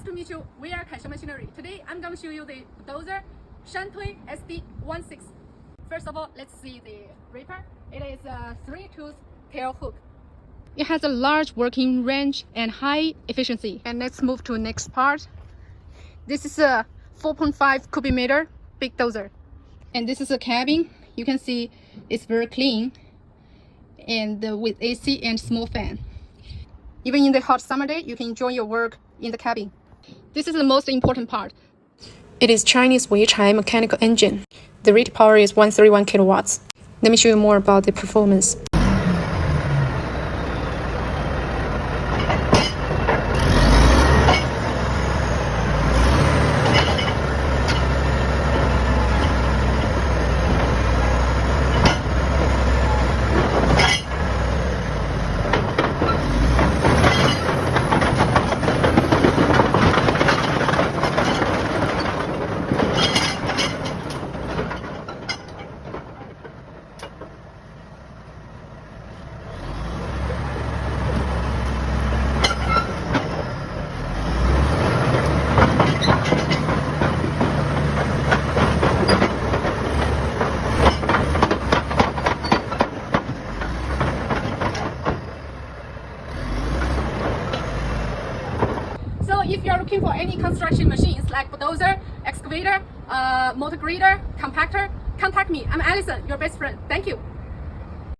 to meet you. We are Kaisha Machinery. Today I'm going to show you the bulldozer Shantui SD16. First of all, let's see the ripper. It is a 3-tooth tail hook. It has a large working range and high efficiency. And let's move to the next part. This is a 4.5 cubic meter big dozer. And this is a cabin. You can see it's very clean and with AC and small fan. Even in the hot summer day, you can enjoy your work in the cabin. This is the most important part. It is Chinese Weichai mechanical engine. The rated power is 131 kilowatts. Let me show you more about the performance. So if you're looking for any construction machines like bulldozer, excavator, motor grader, compactor, contact me. I'm Alison, your best friend. Thank you.